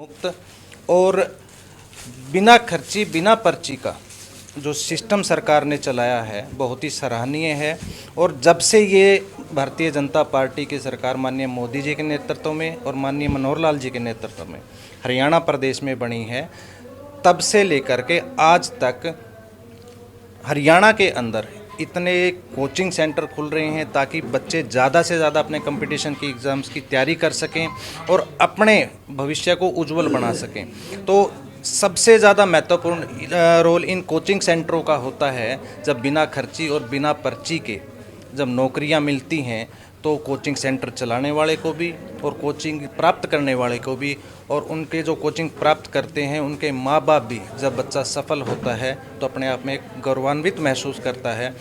मुक्त और बिना खर्ची बिना पर्ची का जो सिस्टम सरकार ने चलाया है बहुत ही सराहनीय है। और जब से ये भारतीय जनता पार्टी की सरकार माननीय मोदी जी के नेतृत्व में और माननीय मनोहर लाल जी के नेतृत्व में हरियाणा प्रदेश में बनी है, तब से लेकर के आज तक हरियाणा के अंदर इतने कोचिंग सेंटर खुल रहे हैं ताकि बच्चे ज़्यादा से ज़्यादा अपने कंपटीशन की एग्ज़ाम्स की तैयारी कर सकें और अपने भविष्य को उज्जवल बना सकें। तो सबसे ज़्यादा महत्वपूर्ण रोल इन कोचिंग सेंटरों का होता है। जब बिना खर्ची और बिना पर्ची के जब नौकरियां मिलती हैं तो कोचिंग सेंटर चलाने वाले को भी और कोचिंग प्राप्त करने वाले को भी और उनके जो कोचिंग प्राप्त करते हैं उनके माँ बाप भी जब बच्चा सफल होता है तो अपने आप में एक गौरवान्वित महसूस करता है।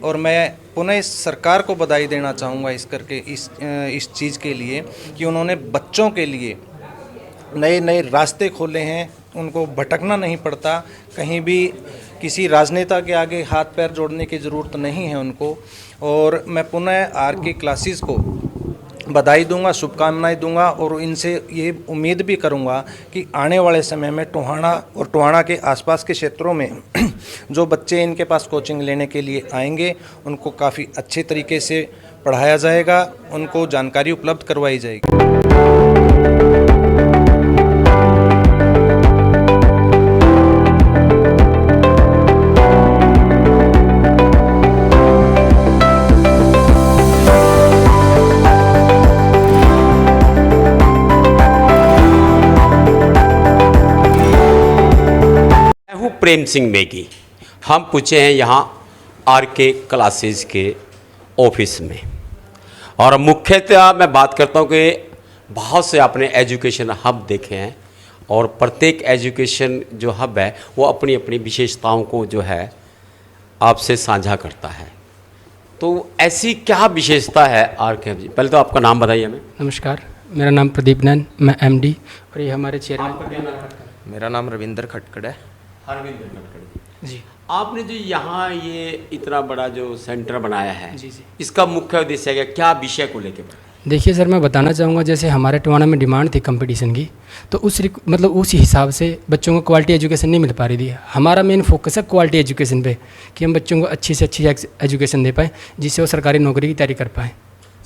और मैं पुनः इस सरकार को बधाई देना चाहूँगा इस चीज़ के लिए कि उन्होंने बच्चों के लिए नए नए रास्ते खोले हैं। उनको भटकना नहीं पड़ता, कहीं भी किसी राजनेता के आगे हाथ पैर जोड़ने की ज़रूरत नहीं है उनको। और मैं पुनः RK क्लासेस को बधाई दूंगा, शुभकामनाएं दूंगा और इनसे ये उम्मीद भी करूंगा कि आने वाले समय में टोहाना और टोहाना के आसपास के क्षेत्रों में जो बच्चे इनके पास कोचिंग लेने के लिए आएंगे उनको काफ़ी अच्छे तरीके से पढ़ाया जाएगा, उनको जानकारी उपलब्ध करवाई जाएगी। प्रेम सिंह मेगी। हम पूछे हैं यहाँ RK क्लासेस के ऑफिस में और मुख्यतः मैं बात करता हूँ कि बहुत से आपने एजुकेशन हब देखे हैं और प्रत्येक एजुकेशन जो हब है वो अपनी अपनी विशेषताओं को जो है आपसे साझा करता है। तो ऐसी क्या विशेषता है RK? पहले तो आपका नाम बताइए हमें। नमस्कार, मेरा नाम प्रदीप नैन, मैं MD और ये हमारे चेयरमैन। मेरा नाम रविंदर खटकड़ है। रविंदर खटकड़ जी। आपने जो यहाँ ये इतना बड़ा जो सेंटर बनाया है जी जी, इसका मुख्य उद्देश्य है क्या विषय को लेकर? देखिए सर, मैं बताना चाहूँगा जैसे हमारे टोहाना में डिमांड थी कंपटीशन की, तो उस हिसाब से बच्चों को क्वालिटी एजुकेशन नहीं मिल पा रही थी। हमारा मेन फोकस है क्वालिटी एजुकेशन पे कि हम बच्चों को अच्छी से अच्छी एजुकेशन दे पाएँ जिससे वो सरकारी नौकरी की तैयारी कर पाएँ।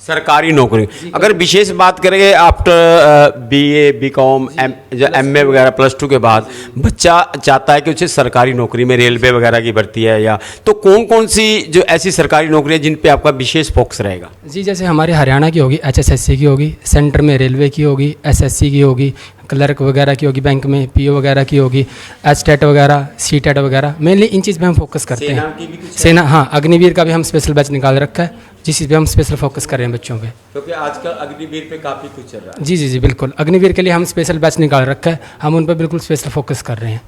सरकारी नौकरी अगर विशेष बात करेंगे आफ्टर BA BCom जो MA वगैरह +2 के बाद बच्चा चाहता है कि उसे सरकारी नौकरी में रेलवे वगैरह की भर्ती है या तो कौन कौन सी जो ऐसी सरकारी नौकरी है जिन पे आपका विशेष फोकस रहेगा? जी, जैसे हमारे हरियाणा की होगी HSSC की होगी, सेंटर में रेलवे की होगी, SSC की होगी, क्लर्क वगैरह की होगी, बैंक में PO वगैरह की होगी, STET वगैरह, CTET वगैरह, मेनली इन चीज़ पे हम फोकस करते हैं। सेना, हाँ, अग्निवीर का भी हम स्पेशल बैच निकाल रखा है जिस चीज़ पे हम स्पेशल फोकस कर रहे हैं बच्चों पे, क्योंकि आजकल अग्निवीर पे काफ़ी कुछ चल रहा है। जी जी जी, बिल्कुल। अग्निवीर के लिए हम स्पेशल बैच निकाल रखा है, हम उन पर बिल्कुल स्पेशल फोकस कर रहे हैं।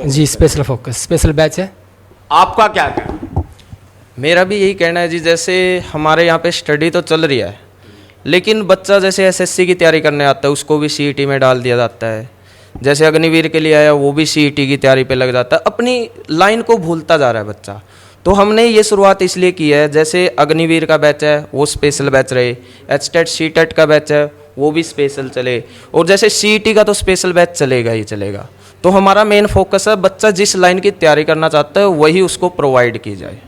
जी, स्पेशल फोकस, स्पेशल बैच है। आपका क्या कहना? मेरा भी यही कहना है जी, जैसे हमारे यहाँ पे स्टडी तो चल रही है लेकिन बच्चा जैसे SSC की तैयारी करने आता है उसको भी CET में डाल दिया जाता है। जैसे अग्निवीर के लिए आया वो भी CET की तैयारी पे लग जाता है, अपनी लाइन को भूलता जा रहा है बच्चा। तो हमने ये शुरुआत इसलिए की है, जैसे अग्निवीर का बैच है वो स्पेशल बैच रहे, HTET CTET का बैच है वो भी स्पेशल चले और जैसे CET का तो स्पेशल बैच चलेगा ही चलेगा। तो हमारा मेन फोकस है बच्चा जिस लाइन की तैयारी करना चाहता है वही उसको प्रोवाइड की जाए।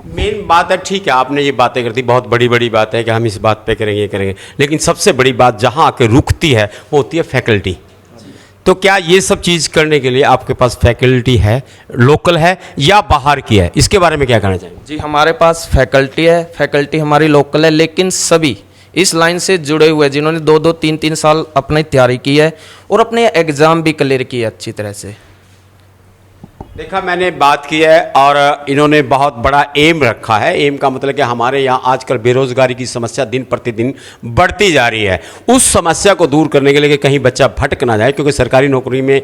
मेन बात है, ठीक है आपने ये बातें करती, बहुत बड़ी बड़ी बात है कि हम इस बात पे करेंगे करेंगे, लेकिन सबसे बड़ी बात जहाँ आके रुकती है वो होती है फैकल्टी। तो क्या ये सब चीज़ करने के लिए आपके पास फैकल्टी है, लोकल है या बाहर की है? इसके बारे में क्या कहना चाहिए? जी, हमारे पास फैकल्टी है, फैकल्टी हमारी लोकल है, लेकिन सभी इस लाइन से जुड़े हुए जिन्होंने 2-2 3-3 साल अपनी तैयारी की है और अपने एग्ज़ाम भी क्लियर किए अच्छी तरह से। देखा मैंने बात की है और इन्होंने बहुत बड़ा एम रखा है। एम का मतलब कि हमारे यहाँ आजकल बेरोजगारी की समस्या दिन प्रतिदिन बढ़ती जा रही है। उस समस्या को दूर करने के लिए कि कहीं बच्चा भटक ना जाए, क्योंकि सरकारी नौकरी में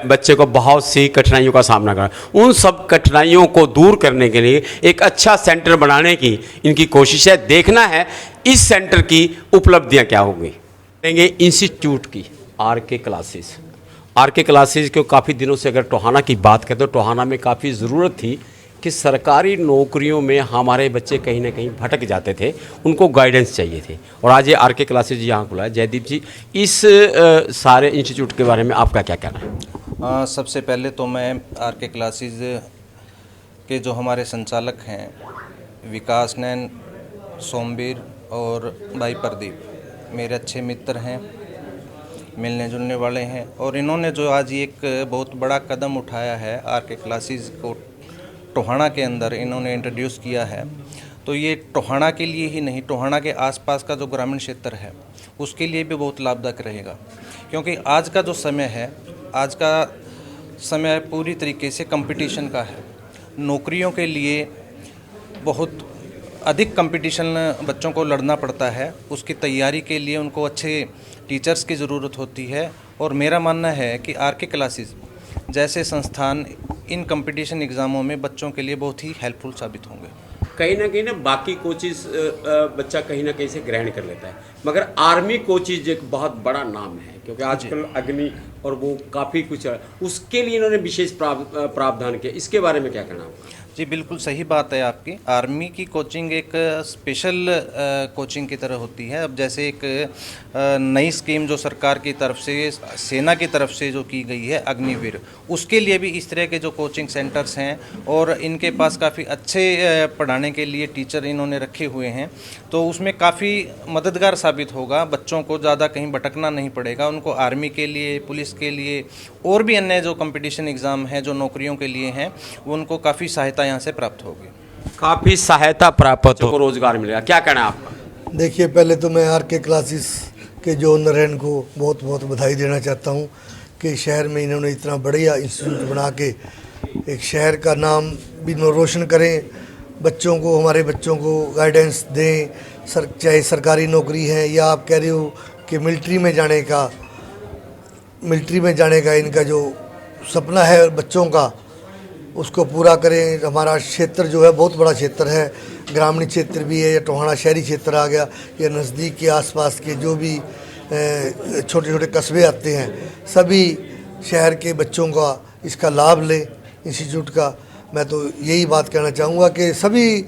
बच्चे को बहुत सी कठिनाइयों का सामना करना, उन सब कठिनाइयों को दूर करने के लिए एक अच्छा सेंटर बनाने की इनकी कोशिश है। देखना है इस सेंटर की उपलब्धियाँ क्या होंगी। इंस्टीट्यूट की RK क्लासेस को काफ़ी दिनों से अगर टोहाना की बात करें तो टोहाना में काफ़ी ज़रूरत थी कि सरकारी नौकरियों में हमारे बच्चे कहीं ना कहीं भटक जाते थे, उनको गाइडेंस चाहिए थे, और आज ये आरके क्लासेज यहाँ खुला है। जयदीप जी, इस सारे इंस्टीट्यूट के बारे में आपका क्या कहना है? सबसे पहले तो मैं आरके क्लासेज के जो हमारे संचालक हैं विकास नैन, सोमवीर और भाई प्रदीप, मेरे अच्छे मित्र हैं, मिलने जुलने वाले हैं, और इन्होंने जो आज एक बहुत बड़ा कदम उठाया है आरके क्लासेस को टोहाना के अंदर इन्होंने इंट्रोड्यूस किया है, तो ये टोहाना के लिए ही नहीं, टोहाना के आसपास का जो ग्रामीण क्षेत्र है उसके लिए भी बहुत लाभदायक रहेगा। क्योंकि आज का जो समय है, आज का समय पूरी तरीके से कंपटीशन का है। नौकरियों के लिए बहुत अधिक कंपटीशन बच्चों को लड़ना पड़ता है, उसकी तैयारी के लिए उनको अच्छे टीचर्स की ज़रूरत होती है। और मेरा मानना है कि आरके क्लासेस जैसे संस्थान इन कंपटीशन एग्ज़ामों में बच्चों के लिए बहुत ही हेल्पफुल साबित होंगे। कहीं ना बाकी कोचिज बच्चा कहीं ना कहीं से ग्रहण कर लेता है, मगर आर्मी कोचिज एक बहुत बड़ा नाम है, क्योंकि आजकल अग्नि और वो काफ़ी कुछ है, उसके लिए इन्होंने विशेष प्रावधान किया। इसके बारे में क्या कहना है? जी बिल्कुल सही बात है आपकी। आर्मी की कोचिंग एक स्पेशल कोचिंग की तरह होती है। अब जैसे एक नई स्कीम जो सरकार की तरफ से, सेना की तरफ से जो की गई है अग्निवीर, उसके लिए भी इस तरह के जो कोचिंग सेंटर्स हैं और इनके पास काफ़ी अच्छे पढ़ाने के लिए टीचर इन्होंने रखे हुए हैं, तो उसमें काफ़ी मददगार साबित होगा। बच्चों को ज़्यादा कहीं भटकना नहीं पड़ेगा। उनको आर्मी के लिए, पुलिस के लिए और भी अन्य जो कंपटीशन एग्ज़ाम हैं जो नौकरियों के लिए हैं, वो उनको काफ़ी सहायता यहाँ से प्राप्त होगी। काफ़ी सहायता प्राप्त हो, रोजगार मिलेगा। क्या कहना है आपका? देखिए, पहले तो मैं आरके क्लासेस के जो ओनर हैं इनको बहुत बहुत बधाई देना चाहता हूँ कि शहर में इन्होंने इतना बढ़िया इंस्टीट्यूट बना के एक शहर का नाम भी रोशन करें, बच्चों को, हमारे बच्चों को गाइडेंस दें। चाहे सरकारी नौकरी है या आप कह रहे हो कि मिलिट्री में जाने का इनका जो सपना है बच्चों का, उसको पूरा करें। हमारा क्षेत्र जो है बहुत बड़ा क्षेत्र है, ग्रामीण क्षेत्र भी है, या टोहाना शहरी क्षेत्र आ गया, या नज़दीक के आसपास के जो भी छोटे छोटे कस्बे आते हैं, सभी शहर के बच्चों का इसका लाभ लें इंस्टीट्यूट का। मैं तो यही बात कहना चाहूँगा कि सभी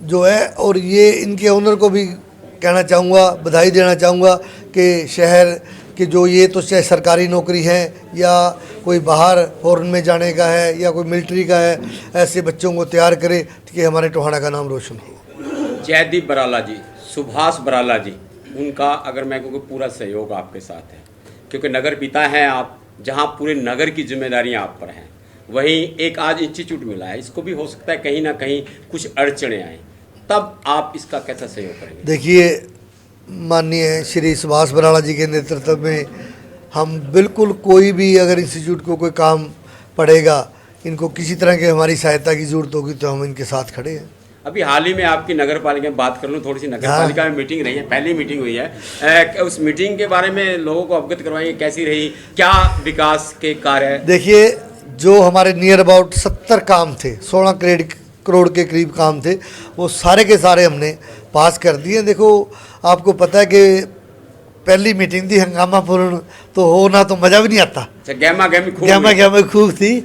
जो है, और ये इनके ओनर को भी कहना चाहूँगा, बधाई देना चाहूँगा कि शहर कि जो ये तो चाहे सरकारी नौकरी है या कोई बाहर फॉरेन में जाने का है या कोई मिलिट्री का है, ऐसे बच्चों को तैयार करे कि हमारे टोहाना का नाम रोशन हो। जयदीप बराला जी, सुभाष बराला जी, उनका अगर मैं कहूँ पूरा सहयोग आपके साथ है, क्योंकि नगर पिता हैं आप, जहाँ पूरे नगर की जिम्मेदारियाँ आप पर हैं, वहीं एक आज इंस्टीट्यूट मिला है, इसको भी हो सकता है कहीं ना कहीं कुछ अड़चने आए, तब आप इसका कैसा सहयोग करेंगे? देखिए, माननीय श्री सुभाष बराला जी के नेतृत्व में हम बिल्कुल, कोई भी अगर इंस्टीट्यूट को कोई काम पड़ेगा, इनको किसी तरह की हमारी सहायता की ज़रूरत होगी तो हम इनके साथ खड़े हैं। अभी हाल ही में आपकी नगर पालिका में बात कर लूँ, थोड़ी सी नगर पालिका में मीटिंग रही है, पहली मीटिंग हुई है, उस मीटिंग के बारे में लोगों को अवगत करवाएंगे, कैसी रही, क्या विकास के कार्य? देखिए, जो हमारे नियर अबाउट 70 काम थे, 16 करोड़ के करीब काम थे, वो सारे के सारे हमने पास कर दिए। देखो, आपको पता है कि पहली मीटिंग थी हंगामापूर्ण, तो होना तो मज़ा भी नहीं आता। गहमा गहमी खूब थी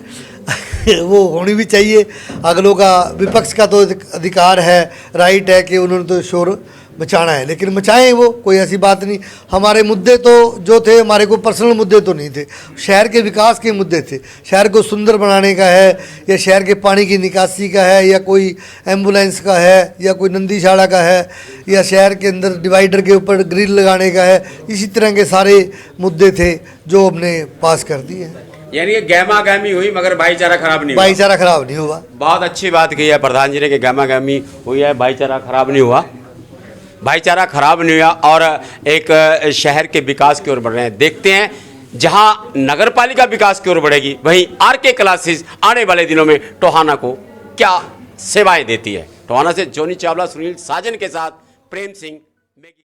वो होनी भी चाहिए। अगलों का, विपक्ष का तो अधिकार है, राइट है कि उन्होंने तो शोर मचाना है, लेकिन मचाएं, वो कोई ऐसी बात नहीं। हमारे मुद्दे तो जो थे, हमारे कोई पर्सनल मुद्दे तो नहीं थे, शहर के विकास के मुद्दे थे। शहर को सुंदर बनाने का है, या शहर के पानी की निकासी का है, या कोई एम्बुलेंस का है, या कोई नंदीशाला का है, या शहर के अंदर डिवाइडर के ऊपर ग्रिल लगाने का है। इसी तरह के सारे मुद्दे थे जो हमने पास कर दिए हैं। यानी कि गहमा गहमी हुई मगर भाईचारा खराब नहीं हुआ। भाईचारा खराब नहीं हुआ। बहुत अच्छी बात कही है प्रधान जी ने कि गहमा गहमी हुई है, भाईचारा खराब नहीं हुआ। भाईचारा खराब नहीं हुआ और एक शहर के विकास की ओर बढ़ रहे हैं। देखते हैं, जहां नगर पालिका विकास की ओर बढ़ेगी, वहीं आरके क्लासेस आने वाले दिनों में टोहाना को क्या सेवाएं देती है। टोहाना से जोनी चावला, सुनील साजन के साथ प्रेम सिंह।